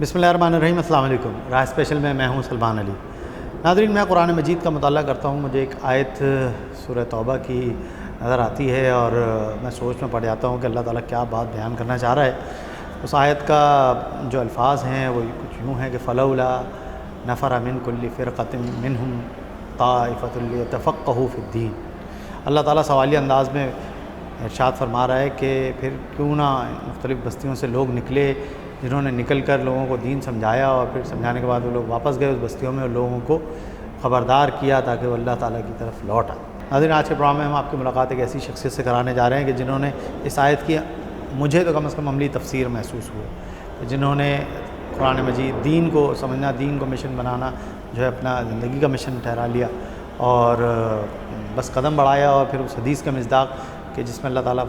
بسم اللہ الرحمن الرحیم. السلام علیکم. راہ اسپیشل میں ہوں سلمان علی. ناظرین، میں قرآن مجید کا مطالعہ کرتا ہوں. مجھے ایک آیت سورہ توبہ کی نظر آتی ہے اور میں سوچ میں پڑ جاتا ہوں کہ اللہ تعالیٰ کیا بات بیان کرنا چاہ رہا ہے. اس آیت کا جو الفاظ ہیں وہ کچھ یوں ہیں کہ فلولا نفر من کل فرقۃ منہم طائفۃ لیتفقہوا فی الدین. اللہ تعالیٰ سوالیہ انداز میں ارشاد فرما رہا ہے کہ پھر کیوں نہ مختلف بستیوں سے لوگ نکلے جنہوں نے نکل کر لوگوں کو دین سمجھایا اور پھر سمجھانے کے بعد وہ لوگ واپس گئے اس بستیوں میں اور لوگوں کو خبردار کیا تاکہ وہ اللہ تعالیٰ کی طرف لوٹ آئے. ناظرین، آج کے پروگرام میں ہم آپ کی ملاقات ایک ایسی شخصیت سے کرانے جا رہے ہیں کہ جنہوں نے اس آیت کی مجھے تو کم از کم عملی تفسیر محسوس ہوئی، جنہوں نے قرآن مجید دین کو سمجھنا، دین کو مشن بنانا جو ہے اپنا زندگی کا مشن ٹھہرا لیا اور بس قدم بڑھایا. اور پھر اس حدیث کا مصداق کہ جس میں اللہ تعالیٰ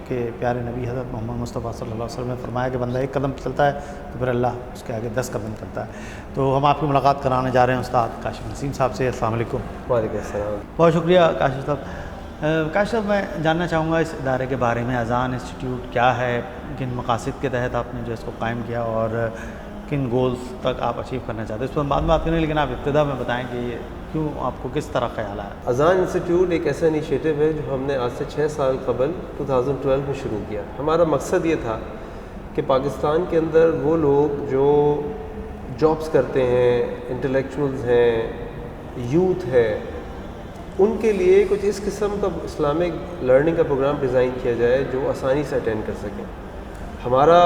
کے پیارے نبی حضرت محمد مصطفیٰ صلی اللہ علیہ وسلم نے فرمایا کہ بندہ ایک قدم چلتا ہے تو پھر اللہ اس کے آگے 10 قدم چلتا ہے. تو ہم آپ کی ملاقات کرانے جا رہے ہیں استاد کاشف نسیم صاحب سے. السلام علیکم. وعلیکم السلام. بہت شکریہ کاشف صاحب. کاشف صاحب، میں جاننا چاہوں گا اس ادارے کے بارے میں. اذان انسٹیٹیوٹ کیا ہے، کن مقاصد کے تحت آپ نے جو اس کو قائم کیا اور کن گولز تک آپ اچیو کرنا چاہتے ہیں، اس پر بعد میں بات کریں، لیکن آپ ابتدا میں بتائیں کہ یہ کیوں آپ کو کس طرح خیال آیا. اذان انسٹیٹیوٹ ایک ایسا انیشیٹو ہے جو ہم نے آج سے 6 سال قبل 2012 میں شروع کیا. ہمارا مقصد یہ تھا کہ پاکستان کے اندر وہ لوگ جو جابس کرتے ہیں، انٹلیکچوئلز ہیں، یوتھ ہے، ان کے لیے کچھ اس قسم کا اسلامک لرننگ کا پروگرام ڈیزائن کیا جائے جو آسانی سے اٹینڈ کر سکیں. ہمارا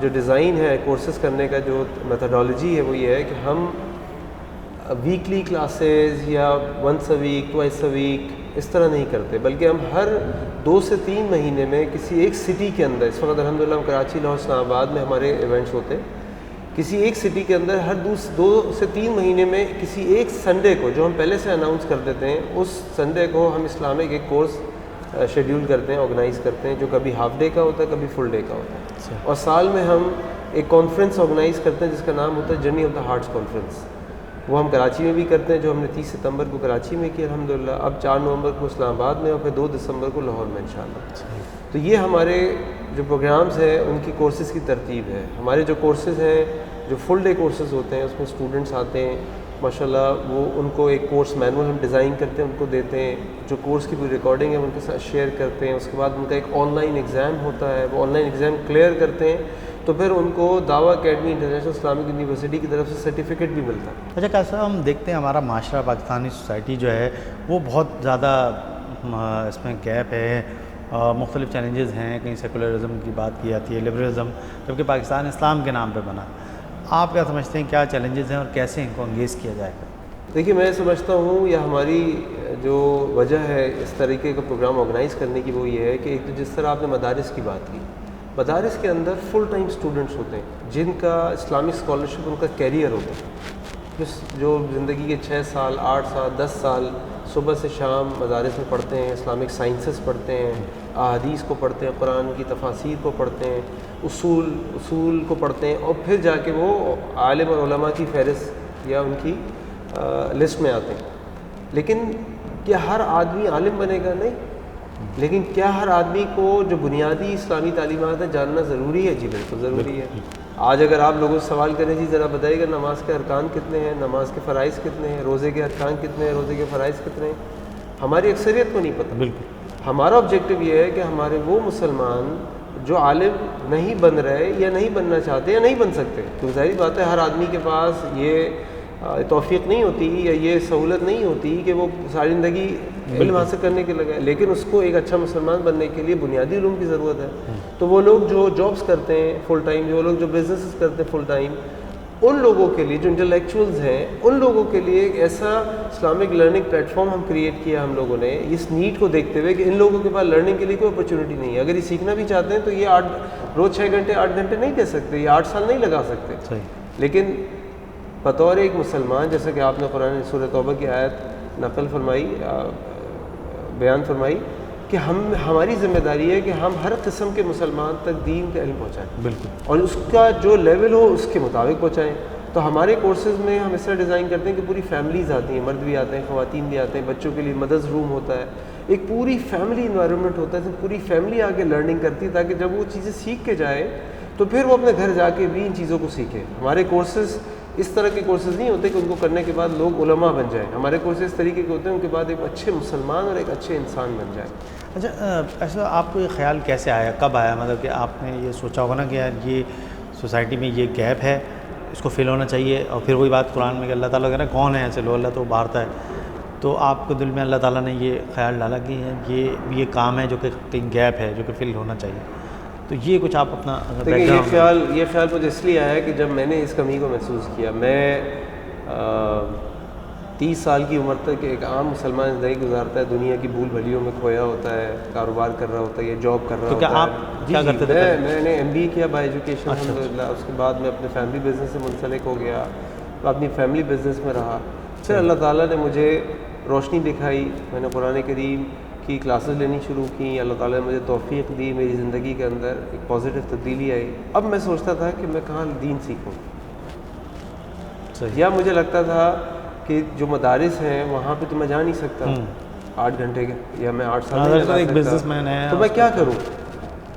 جو ڈیزائن ہے کورسز کرنے کا، جو میتھڈالوجی ہے، وہ یہ ہے کہ ہم ویکلی کلاسز یا once a week, twice a week اس طرح نہیں کرتے، بلکہ ہم ہر 2 سے 3 مہینے میں کسی ایک سٹی کے اندر، اس وقت الحمدللہ ہم کراچی، لاہور، اسلام آباد میں ہمارے ایونٹس ہوتے ہیں، کسی ایک سٹی کے اندر ہر 2 سے 3 مہینے میں کسی ایک سنڈے کو، جو ہم پہلے سے اناؤنس کر دیتے ہیں، اس سنڈے کو ہم اسلامک ایک کورس شیڈیول کرتے ہیں، آرگنائز کرتے ہیں، جو کبھی ہاف ڈے کا ہوتا ہے، کبھی فل ڈے کا ہوتا ہے. اور سال میں ہم ایک کانفرنس آرگنائز کرتے ہیں جس کا نام ہوتا ہے journey of the hearts conference. وہ ہم کراچی میں بھی کرتے ہیں، جو ہم نے 30 ستمبر کو کراچی میں کی الحمدللہ، اب 4 نومبر کو اسلام آباد میں اور پھر 2 دسمبر کو لاہور میں انشاءاللہ. تو یہ ہمارے جو پروگرامز ہیں ان کی کورسز کی ترتیب ہے. ہمارے جو کورسز ہیں، جو فل ڈے کورسز ہوتے ہیں، اس میں اسٹوڈنٹس آتے ہیں ماشاءاللہ، وہ ان کو ایک کورس مینول ہم ڈیزائن کرتے ہیں، ان کو دیتے ہیں، جو کورس کی پوری ریکارڈنگ ہے ان کے ساتھ شیئر کرتے ہیں. اس کے بعد ان کا ایک آن لائن ایگزام ہوتا ہے، وہ آن لائن ایگزام کلیئر کرتے ہیں تو پھر ان کو دعویٰ اکیڈمی انٹرنیشنل اسلامک یونیورسٹی کی طرف سے سرٹیفکیٹ بھی ملتا ہے. اچھا کیسا ہم دیکھتے ہیں ہمارا معاشرہ، پاکستانی سوسائٹی جو ہے وہ بہت زیادہ اس میں گیپ ہے، مختلف چیلنجز ہیں. کہیں سیکولرزم کی بات کی جاتی ہے، لبرلزم، جبکہ پاکستان اسلام کے نام پہ بنا. آپ کیا سمجھتے ہیں کیا چیلنجز ہیں اور کیسے ان کو انگیز کیا جائے گا؟ دیکھیے، میں سمجھتا ہوں یا ہماری جو وجہ ہے اس طریقے کا پروگرام آرگنائز کرنے کی، وہ یہ ہے کہ ایک تو جس طرح آپ نے مدارس کی بات کی، مدارس کے اندر فل ٹائم اسٹوڈنٹس ہوتے ہیں جن کا اسلامک اسکالرشپ ان کا کیریئر ہوتا ہے، جو زندگی کے 6 سال، 8 سال، 10 سال صبح سے شام مدارس میں پڑھتے ہیں، اسلامک سائنسز پڑھتے ہیں، احادیث کو پڑھتے ہیں، قرآن کی تفاسیر کو پڑھتے ہیں، اصول کو پڑھتے ہیں، اور پھر جا کے وہ عالم اور علماء کی فہرست یا ان کی لسٹ میں آتے ہیں. لیکن کیا ہر آدمی عالم بنے گا؟ نہیں. لیکن کیا ہر آدمی کو جو بنیادی اسلامی تعلیمات ہیں جاننا ضروری ہے؟ جی بالکل ضروری ہے. آج اگر آپ لوگوں سے سوال کریں، جی ذرا بتائیے گا نماز کے ارکان کتنے ہیں، نماز کے فرائض کتنے ہیں، روزے کے ارکان کتنے ہیں، روزے کے فرائض کتنے ہیں، ہماری اکثریت کو نہیں پتہ. بالکل. ہمارا آبجیکٹیو یہ ہے کہ ہمارے وہ مسلمان جو عالم نہیں بن رہے یا نہیں بننا چاہتے یا نہیں بن سکتے، تو ظاہری بات ہے ہر آدمی کے پاس یہ توفیق نہیں ہوتی یا یہ سہولت نہیں ہوتی کہ وہ ساری زندگی علم حاصل کرنے کے لگے، لیکن اس کو ایک اچھا مسلمان بننے کے لیے بنیادی علوم کی ضرورت ہے. تو وہ لوگ جو جابس کرتے ہیں فل ٹائم، جو لوگ جو بزنسز کرتے ہیں فل ٹائم، ان لوگوں کے لیے جو انٹلیکچوئلز ہیں، ان لوگوں کے لیے ایک ایسا اسلامک لرننگ پلیٹ فارم ہم کریٹ کیا ہم لوگوں نے، اس نیڈ کو دیکھتے ہوئے کہ ان لوگوں کے پاس لرننگ کے لیے کوئی اپرچونیٹی نہیں ہے. اگر یہ سیکھنا بھی چاہتے ہیں تو یہ روز 6 گھنٹے 8 گھنٹے نہیں دے سکتے، یہ 8 سال نہیں لگا سکتے. لیکن بطور ایک مسلمان، جیسے کہ آپ نے قرآن سورہ توبہ کی آیت نقل فرمائی، بیان فرمائی کہ ہماری ذمہ داری ہے کہ ہم ہر قسم کے مسلمان تک دین کا علم پہنچائیں. بالکل. اور اس کا جو لیول ہو اس کے مطابق پہنچائیں. تو ہمارے کورسز میں ہم اس طرح ڈیزائن کرتے ہیں کہ پوری فیملیز آتی ہیں، مرد بھی آتے ہیں، خواتین بھی آتے ہیں، بچوں کے لیے مدرس روم ہوتا ہے، ایک پوری فیملی انوائرمنٹ ہوتا ہے، پوری فیملی آ کے لرننگ کرتی ہے تاکہ جب وہ چیزیں سیکھ کے جائے تو پھر وہ اپنے گھر جا کے بھی ان چیزوں کو سیکھے. ہمارے کورسز اس طرح کے کورسز نہیں ہوتے کہ ان کو کرنے کے بعد لوگ علماء بن جائیں. ہمارے کورسز اس طریقے کے ہوتے ہیں ان کے بعد ایک اچھے مسلمان اور ایک اچھے انسان بن جائیں. اچھا ایسا آپ کو یہ خیال کیسے آیا، کب آیا؟ مطلب کہ آپ نے یہ سوچا ہوگا نا کہ یار یہ سوسائٹی میں یہ گیپ ہے، اس کو فل ہونا چاہیے. اور پھر وہی بات قرآن میں کہ اللہ تعالیٰ کہہ رہا ہے کون ہے ایسے لوگ، اللہ تو ابھارتا ہے. تو آپ کو دل میں اللہ تعالیٰ نے یہ خیال ڈالا کہ یہ کام ہے جو کہ کہیں گیپ ہے جو کہ فل ہونا چاہیے. تو یہ کچھ آپ اپنا دیکھیں یہ خیال مجھے اس لیے آیا کہ جب میں نے اس کمی کو محسوس کیا. میں 30 سال کی عمر تک ایک عام مسلمان زندگی گزارتا ہے، دنیا کی بھول بھلیوں میں کھویا ہوتا ہے، کاروبار کر رہا ہوتا ہے یا جاب کر رہا ہوتا ہے. آپ کیا کرتے تھے؟ میں نے MBA کیا بائی ایجوکیشن الحمدللہ. اس کے بعد میں اپنے فیملی بزنس سے منسلک ہو گیا، اپنی فیملی بزنس میں رہا. پھر اللہ تعالیٰ نے مجھے روشنی دکھائی، میں نے قرآن کریم کی کلاسز لینی شروع کی. اللہ تعالیٰ نے مجھے توفیق دی، میری زندگی کے اندر ایک پازیٹیو تبدیلی آئی. اب میں سوچتا تھا کہ میں کہاں دین سیکھوں، یا مجھے لگتا تھا کہ جو مدارس ہیں وہاں پہ تو میں جا نہیں سکتا 8 گھنٹے کے، یا میں 8 سال ایک بزنس مین ہے تو میں کیا کروں.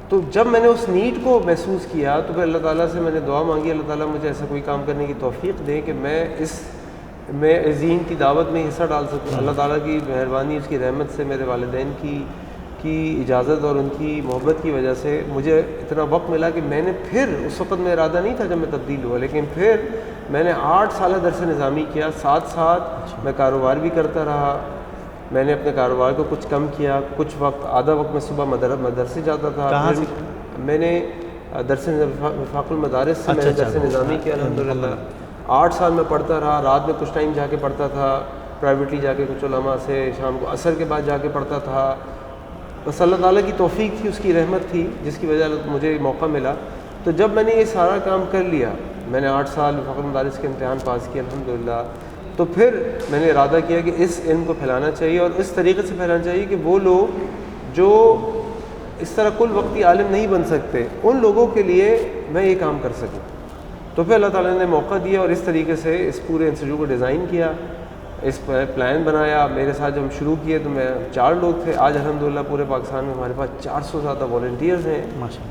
تو جب میں نے اس نیڈ کو محسوس کیا تو پھر اللہ تعالیٰ سے میں نے دعا مانگی، اللہ تعالیٰ مجھے ایسا کوئی کام کرنے کی توفیق دے کہ میں دین کی دعوت میں حصہ ڈال سکوں. اللہ تعالیٰ کی مہربانی، اس کی رحمت سے، میرے والدین کی اجازت اور ان کی محبت کی وجہ سے مجھے اتنا وقت ملا کہ میں نے پھر، اس وقت میں ارادہ نہیں تھا جب میں تبدیل ہوا، لیکن پھر میں نے 8 سالہ درس نظامی کیا. ساتھ میں کاروبار بھی کرتا رہا. میں نے اپنے کاروبار کو کچھ کم کیا، کچھ وقت، آدھا وقت میں صبح مدرسے جاتا تھا. میں نے درس وفاق المدارس سے میں نے درس نظامی کیا الحمدللہ. 8 سال میں پڑھتا رہا. رات میں کچھ ٹائم جا کے پڑھتا تھا، پرائیویٹلی جا کے کچھ علماء سے. شام کو عصر کے بعد جا کے پڑھتا تھا. بس اللہ تعالیٰ کی توفیق تھی، اس کی رحمت تھی جس کی وجہ سے مجھے موقع ملا. تو جب میں نے یہ سارا کام کر لیا، میں نے 8 سال وفاق المدارس کے امتحان پاس کیا الحمدللہ. تو پھر میں نے ارادہ کیا کہ اس علم کو پھیلانا چاہیے، اور اس طریقے سے پھیلانا چاہیے کہ وہ لوگ جو اس طرح کل وقتی عالم نہیں بن سکتے، ان لوگوں کے لیے میں یہ کام کر سکوں. تو پھر اللہ تعالیٰ نے موقع دیا اور اس طریقے سے اس پورے انسٹیٹیوٹ کو ڈیزائن کیا، اس پر پلان بنایا. میرے ساتھ جب ہم شروع کیے تو میں 4 لوگ تھے. آج الحمدللہ پورے پاکستان میں ہمارے پاس 400 زیادہ والنٹیئرز ہیں.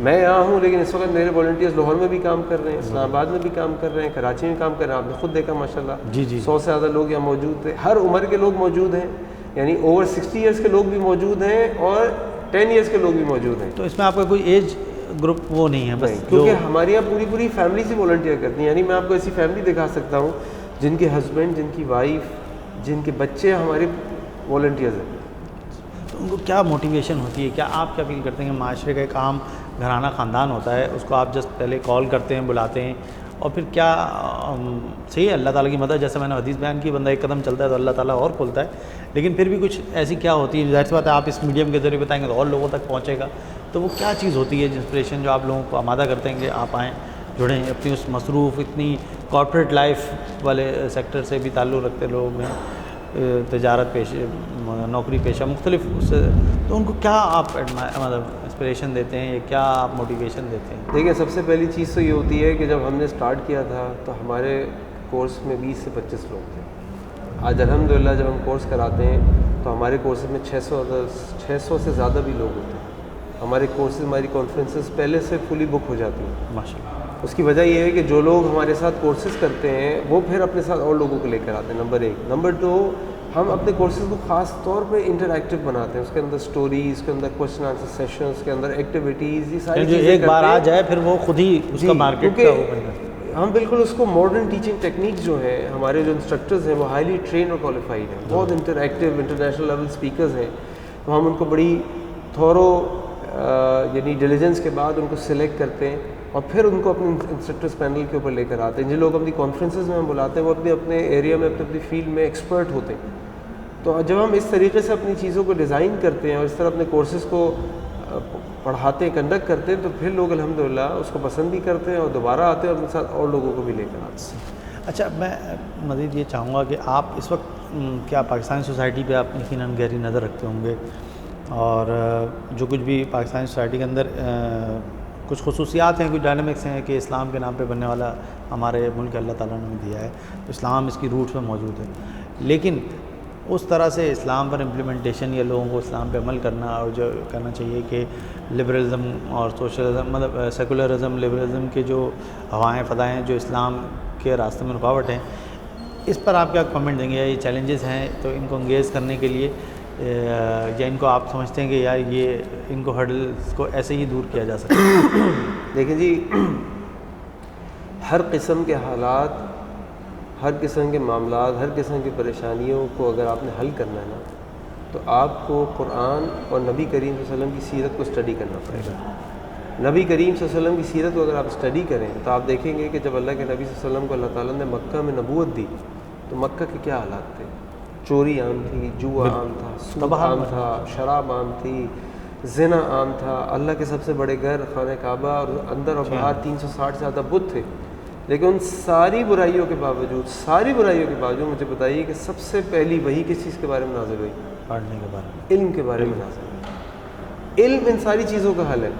میں یہاں ہوں لیکن اس وقت میرے والنٹیئرز لاہور میں بھی کام کر رہے ہیں، اسلام آباد میں بھی کام کر رہے ہیں، کراچی میں کام کر رہے ہیں. آپ نے خود دیکھا ماشاءاللہ 100 سے زیادہ لوگ یہاں موجود تھے. ہر عمر کے لوگ موجود ہیں، یعنی اوور 60 ایئرس کے لوگ بھی موجود ہیں اور 10 ایئرس کے لوگ بھی موجود ہیں. تو اس میں آپ کا کوئی ایج گروپ وہ نہیں ہے؟ بس کیونکہ ہمارے یہاں پوری فیملی سے والنٹیئر کرتی ہیں. یعنی میں آپ کو ایسی فیملی دکھا سکتا ہوں جن کے ہسبینڈ، جن کی وائف، جن کے بچے ہمارے والنٹیئرز ہیں. تو ان کو کیا موٹیویشن ہوتی ہے؟ کیا آپ کیا فیل کرتے ہیں کہ معاشرے کا ایک عام گھرانہ خاندان ہوتا ہے، اس کو آپ جسٹ پہلے کال کرتے ہیں، بلاتے ہیں، اور پھر کیا صحیح ہے اللہ تعالیٰ کی مدد، جیسے میں نے حدیث بیان کی، بندہ ایک قدم چلتا ہے تو اللہ تعالیٰ اور کھولتا ہے. لیکن پھر بھی کچھ ایسی کیا ہوتی ہے، ظاہر سی بات ہے آپ اس میڈیم کے ذریعے بتائیں گے تو اور لوگوں تک پہنچے گا. تو وہ کیا چیز ہوتی ہے انسپریشن جو آپ لوگوں کو آمادہ کرتے ہیں کہ آپ آئیں، جڑیں؟ اپنی اس مصروف اتنی کارپوریٹ لائف والے سیکٹر سے بھی تعلق رکھتے لوگ ہیں، تجارت پیشے، نوکری پیشہ مختلف اس سے، تو ان کو کیا آپ مطلب انسپریشن دیتے ہیں یا کیا آپ موٹیویشن دیتے ہیں؟ دیکھیں سب سے پہلی چیز تو یہ ہوتی ہے کہ جب ہم نے اسٹارٹ کیا تھا تو ہمارے کورس میں 20 سے 25 لوگ تھے. آج الحمدللہ جب ہم کورس کراتے ہیں تو ہمارے کورسز میں 600 سے زیادہ بھی لوگ ہوتے ہیں. ہمارے کورسز، ہماری کانفرنسز پہلے سے فلی بک ہو جاتی ہیں ماشاءاللہ. اس کی وجہ یہ ہے کہ جو لوگ ہمارے ساتھ کورسز کرتے ہیں وہ پھر اپنے ساتھ اور لوگوں کو لے کر آتے ہیں. نمبر 1. نمبر 2، ہم اپنے کورسز کو خاص طور پہ انٹریکٹیو بناتے ہیں. اس کے اندر سٹوریز، اس کے اندر کوشچن آنسر سیشنز، اس کے اندر ایکٹیویٹیز، یہ ساری چیزیں ایک بار آ جائے پھر وہ خود ہی اس کا مارکیٹ کا ہو بن جائے. ہم بالکل اس کو ماڈرن ٹیچنگ ٹیکنیکس جو ہیں، ہمارے جو انسٹرکٹرز ہیں وہ ہائیلی ٹرینڈ اور کوالیفائڈ ہیں، بہت انٹریکٹیو انٹرنیشنل لیول اسپیکرز ہیں. تو ہم ان کو بڑی تھورو یعنی ڈیلیجنس کے بعد ان کو سلیکٹ کرتے ہیں اور پھر ان کو اپنے انسٹرکٹرز پینل کے اوپر لے کر آتے ہیں. جن لوگ اپنی کانفرنسز میں ہم بلاتے ہیں وہ اپنے ایریا میں اپنی فیلڈ میں ایکسپرٹ ہوتے ہیں. تو جب ہم اس طریقے سے اپنی چیزوں کو ڈیزائن کرتے ہیں اور اس طرح اپنے کورسز کو پڑھاتے ہیں، کنڈکٹ کرتے ہیں، تو پھر لوگ الحمدللہ اس کو پسند بھی کرتے ہیں اور دوبارہ آتے ہیں اور اپنے ساتھ اور لوگوں کو بھی لے کر آتے ہیں. اچھا، میں مزید یہ چاہوں گا کہ آپ اس وقت کیا پاکستانی سوسائٹی پہ آپ یقیناً گہری نظر رکھتے ہوں گے، اور جو کچھ بھی پاکستانی سوسائٹی کے اندر کچھ خصوصیات ہیں، کچھ ڈائنامکس ہیں کہ اسلام کے نام پہ بننے والا ہمارے ملک اللہ تعالیٰ نے دیا ہے، اسلام اس کی روٹس میں موجود ہے. لیکن اس طرح سے اسلام پر امپلیمنٹیشن یا لوگوں کو اسلام پہ عمل کرنا اور جو کرنا چاہیے کہ لبرلزم اور سوشلزم مطلب سیکولرزم لبرلزم کے جو ہوائیں فضائیں جو اسلام کے راستے میں رکاوٹ ہیں، اس پر آپ کیا کامنٹ دیں گے؟ یا یہ چیلنجز ہیں تو ان کو انگیز کرنے کے لیے یا ان کو آپ سمجھتے ہیں کہ یار یہ ان کو ہرڈلس کو ایسے ہی دور کیا جا سکتا ہے؟ دیکھیں جی، ہر قسم کے حالات، ہر قسم کے معاملات، ہر قسم کی پریشانیوں کو اگر آپ نے حل کرنا ہے نا، تو آپ کو قرآن اور نبی کریم صلی اللہ علیہ وسلم کی سیرت کو اسٹڈی کرنا پڑے گا۔ نبی کریم صلی اللہ علیہ وسلم کی سیرت کو اگر آپ اسٹڈی کریں تو آپ دیکھیں گے کہ جب اللہ کے نبی صلی اللہ علیہ وسلم کو اللہ تعالیٰ نے مکہ میں نبوت دی تو مکہ کے کیا حالات تھے؟ چوری عام تھی، جوا عام تھا، سود عام تھا، شراب عام تھی، زنا عام تھا، اللہ کے سب سے بڑے گھر خانہ کعبہ اور اندر اور باہر 360 سے زیادہ بت تھے۔ لیکن ان ساری برائیوں کے باوجود مجھے بتائیے کہ سب سے پہلی وحی کس چیز کے بارے میں نازل ہوئی؟ پڑھنے کے بارے میں، علم کے بارے میں نازل ہوئی۔ علم ان ساری چیزوں کا حل ہے۔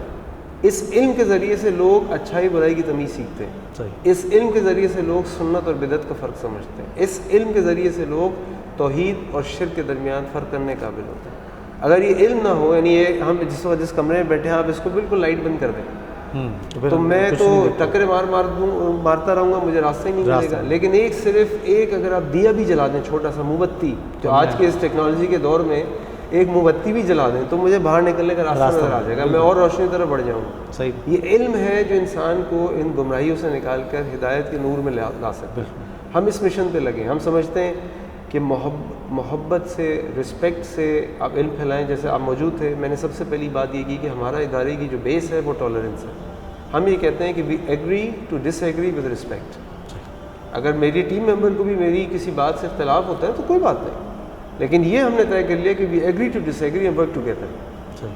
اس علم کے ذریعے سے لوگ اچھائی برائی کی تمیز سیکھتے ہیں، صحیح، اس علم کے ذریعے سے لوگ سنت اور بدعت کا فرق سمجھتے ہیں، اس علم کے ذریعے سے لوگ توحید اور شرک کے درمیان فرق کرنے قابل ہوتے ہیں۔ اگر یہ علم نہ ہو، یعنی یہ ہم جس کمرے میں بیٹھے ہیں آپ اس کو بالکل لائٹ بند کر دیں تو میں تو ٹکرے مارتا رہوں گا، مجھے راستہ ہی نہیں ملے گا۔ لیکن صرف ایک اگر آپ دیا بھی جلا دیں، چھوٹا سا موم بتی، جو آج کے اس ٹیکنالوجی کے دور میں ایک موم بتی بھی جلا دیں تو مجھے باہر نکلنے کا راستہ نظر آ جائے گا، میں اور روشنی کی طرف بڑھ جاؤں گا۔ صحیح، یہ علم ہے جو انسان کو ان گمراہیوں سے نکال کر ہدایت کے نور میں لا سکتا ہے۔ ہم اس مشن پہ لگیں، ہم سمجھتے ہیں کہ محبت سے، رسپیکٹ سے آپ علم پھیلائیں۔ جیسے آپ موجود تھے، میں نے سب سے پہلی بات یہ کی کہ ہمارا ادارے کی جو بیس ہے وہ ٹالرنس ہے۔ ہم یہ کہتے ہیں کہ we agree to disagree with respect. اگر میری ٹیم ممبر کو بھی میری کسی بات سے اختلاف ہوتا ہے تو کوئی بات نہیں، لیکن یہ ہم نے طے کر لیا کہ we agree to disagree and work together.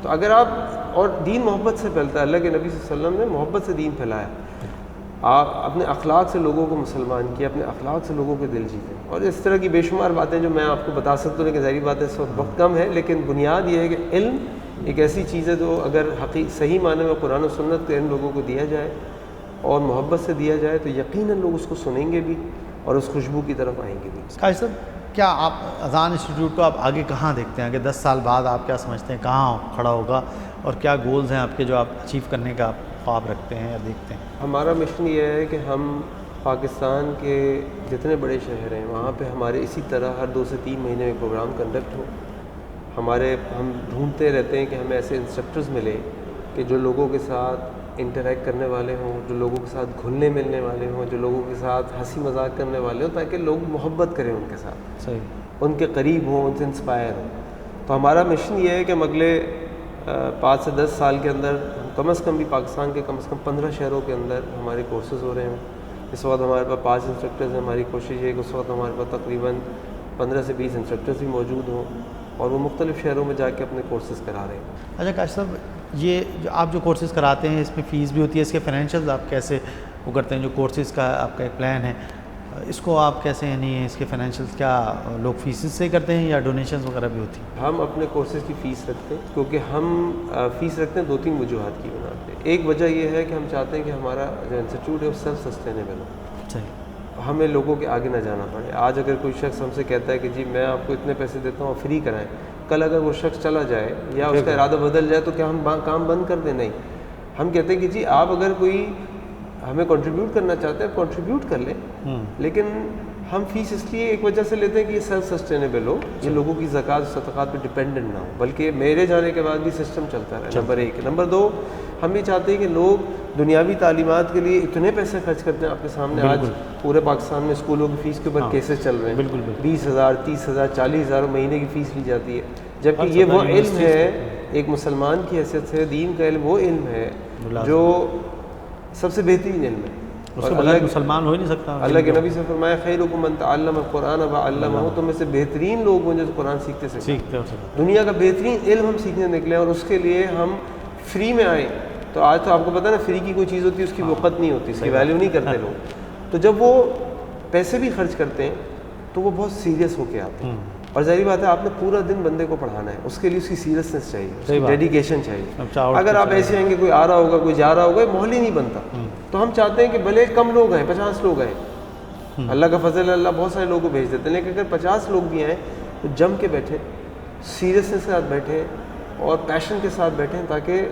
تو اگر آپ، اور دین محبت سے پھیلتا ہے، اللہ کے نبی صلی اللہ علیہ وسلم نے محبت سے دین پھیلایا۔ آپ اپنے اخلاق سے لوگوں کو مسلمان کیا، اپنے اخلاق سے لوگوں کے دل جیتے، اور اس طرح کی بے شمار باتیں جو میں آپ کو بتا سکتا ہوں، لیکن ظاہری بات ہے اس وقت کم ہے، لیکن بنیاد یہ ہے کہ علم ایک ایسی چیز ہے جو اگر صحیح معنی میں قرآن و سنت کے علم لوگوں کو دیا جائے اور محبت سے دیا جائے تو یقیناً لوگ اس کو سنیں گے بھی اور اس خوشبو کی طرف آئیں گے بھی۔ قاضی صاحب، کیا آپ اذان انسٹیٹیوٹ کو آپ آگے کہاں دیکھتے ہیں کہ 10 سال بعد آپ کیا سمجھتے ہیں کہاں کھڑا ہوگا، اور کیا گولز ہیں آپ کے جو آپ اچیو کرنے کا آپ خواب رکھتے ہیں یا دیکھتے ہیں؟ ہمارا مشن یہ ہے کہ ہم پاکستان کے جتنے بڑے شہر ہیں وہاں پہ ہمارے اسی طرح ہر 2 سے 3 مہینے میں پروگرام کنڈکٹ ہو۔ ہم ڈھونڈتے رہتے ہیں کہ ہمیں ایسے انسٹرکٹرز ملے کہ جو لوگوں کے ساتھ انٹریکٹ کرنے والے ہوں، جو لوگوں کے ساتھ گھلنے ملنے والے ہوں، جو لوگوں کے ساتھ ہنسی مذاق کرنے والے ہوں، تاکہ لوگ محبت کریں ان کے ساتھ، صحیح، ان کے قریب ہوں، ان سے انسپائر ہوں۔ تو ہمارا مشن یہ ہے کہ ہم اگلے 5 سے 10 سال کے اندر کم از کم بھی پاکستان کے کم از کم 15 شہروں کے اندر ہمارے کورسز ہو رہے ہیں۔ اس وقت ہمارے پاس 5 انسٹرکٹرز ہیں۔ ہماری کوشش یہ ہے کہ اس وقت ہمارے پاس تقریباً 15 سے 20 انسٹرکٹرز بھی موجود ہوں اور وہ مختلف شہروں میں جا کے اپنے کورسز کرا رہے ہیں۔ اچھا قاضی صاحب، یہ جو آپ جو کورسز کراتے ہیں اس میں فیس بھی ہوتی ہے، اس کے فائنینشیلز آپ کیسے وہ کرتے ہیں؟ جو کورسز کا آپ کا ایک پلان ہے اس کو آپ کیسے، یعنی اس کے فائنینشیلز کیا لوگ فیسز سے کرتے ہیں یا ڈونیشنز وغیرہ بھی ہوتی ہیں؟ ہم اپنے کورسز کی فیس رکھتے ہیں، کیونکہ ہم فیس رکھتے ہیں 2-3 وجوہات کی بنا پہ۔ ایک وجہ یہ ہے کہ ہم چاہتے ہیں کہ ہمارا جو انسٹیٹیوٹ ہے وہ سیلف سسٹینیبل ہو، صحیح، ہمیں لوگوں کے آگے نہ جانا پڑے۔ آج اگر کوئی شخص ہم سے کہتا ہے کہ جی میں آپ کو اتنے پیسے دیتا ہوں فری کرائیں، کل اگر وہ شخص چلا جائے یا اس کا ارادہ بدل جائے تو کیا ہم کام بند کر دیں؟ نہیں، ہم کہتے ہیں کہ جی آپ اگر کوئی ہمیں کنٹریبیوٹ کرنا چاہتے ہیں آپ کنٹریبیوٹ کر لیں، لیکن ہم فیس اس لیے ایک وجہ سے لیتے ہیں کہ یہ سیلف سسٹینیبل ہو، یہ لوگوں کی زکوٰۃ و صدقات پہ ڈپینڈنٹ نہ ہو، بلکہ میرے جانے کے بعد بھی سسٹم چلتا رہے۔ نمبر 1۔ نمبر 2، ہم یہ چاہتے ہیں کہ لوگ دنیاوی تعلیمات کے لیے اتنے پیسے خرچ کرتے ہیں۔ آپ کے سامنے آج پورے پاکستان میں اسکولوں کی فیس کے اوپر کیسز چل رہے ہیں، 20,000 30,000 40,000 مہینے کی فیس لی جاتی ہے، جبکہ یہ وہ علم ہے ایک مسلمان کی حیثیت سے، دین کا علم وہ علم ہے جو سب سے بہترین علم ہے، اس کے بغیر مسلمان ہو ہی نہیں سکتا۔ اللہ کے نبی سے فرمایا خیرکم من تعلم القرآن وعلمہ، تم میں سے بہترین لوگ ہیں جو قرآن سیکھتے دنیا کا بہترین علم ہم سیکھنے نکلے، اور اس کے لیے ہم فری میں آئیں۔ تو آج تو آپ کو پتہ ہے نا، فری کی کوئی چیز ہوتی ہے اس کی وقت نہیں ہوتی، اس کی ویلیو نہیں کرتے لوگ۔ تو جب وہ پیسے بھی خرچ کرتے ہیں تو وہ بہت سیریس ہو کے آتے ہیں، اور ظاہری بات ہے آپ نے پورا دن بندے کو پڑھانا ہے، اس کے لیے اس کی سیریسنس چاہیے، اس کی ڈیڈیکیشن چاہیے۔ اگر آپ ایسے آئیں گے کوئی آ رہا ہوگا کوئی جا رہا ہوگا، ماحول ہی نہیں بنتا۔ تو ہم چاہتے ہیں کہ بھلے کم لوگ آئیں، 50 لوگ آئیں، اللہ کا فضل ہے، اللہ بہت سارے لوگوں کو بھیج دیتے ہیں، لیکن اگر 50 لوگ بھی آئیں تو جم کے بیٹھیں، سیریسنس کے ساتھ بیٹھیں اور پیشن کے ساتھ بیٹھیں، تاکہ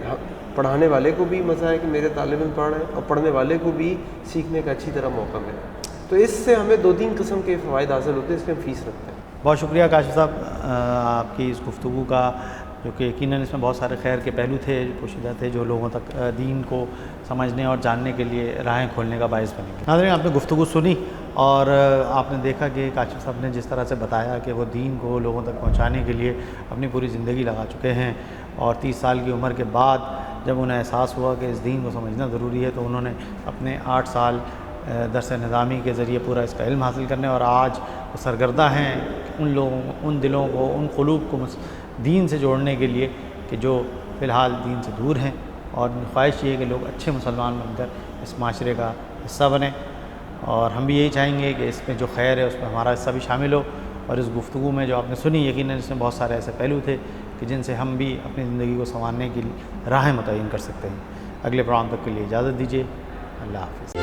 پڑھانے والے کو بھی مزہ آئے کہ میرے طالب علم پڑھ رہے ہیں اور پڑھنے والے کو بھی سیکھنے کا اچھی طرح موقع ملے. تو اس سے ہمیں 2-3 قسم کے فوائد حاصل ہوتے ہیں، اس میں ہم فیس رکھتے ہیں. بہت شکریہ کاشف صاحب آپ کی اس گفتگو کا، جو کہ یقیناً اس میں بہت سارے خیر کے پہلو تھے جو پوشیدہ تھے، جو لوگوں تک دین کو سمجھنے اور جاننے کے لیے راہیں کھولنے کا باعث بنے گے. ناظرین، آپ نے گفتگو سنی اور آپ نے دیکھا کہ کاشف صاحب نے جس طرح سے بتایا کہ وہ دین کو لوگوں تک پہنچانے کے لیے اپنی پوری زندگی لگا چکے ہیں، اور 30 سال کی عمر کے بعد جب انہیں احساس ہوا کہ اس دین کو سمجھنا ضروری ہے تو انہوں نے اپنے 8 سال درس نظامی کے ذریعے پورا اس کا علم حاصل کرنے، اور آج وہ سرگردہ ہیں ان لوگوں، ان دلوں کو، ان قلوب کو دین سے جوڑنے کے لیے کہ جو فی الحال دین سے دور ہیں، اور خواہش یہ ہے کہ لوگ اچھے مسلمان بن کر اس معاشرے کا حصہ بنیں. اور ہم بھی یہی چاہیں گے کہ اس میں جو خیر ہے اس میں ہمارا حصہ بھی شامل ہو. اور اس گفتگو میں جو آپ نے سنی، یقیناً اس میں بہت سارے ایسے پہلو تھے کہ جن سے ہم بھی اپنی زندگی کو سنوارنے کی راہیں متعین کر سکتے ہیں. اگلے پروگرام تک کے لیے اجازت دیجیے. اللہ حافظ.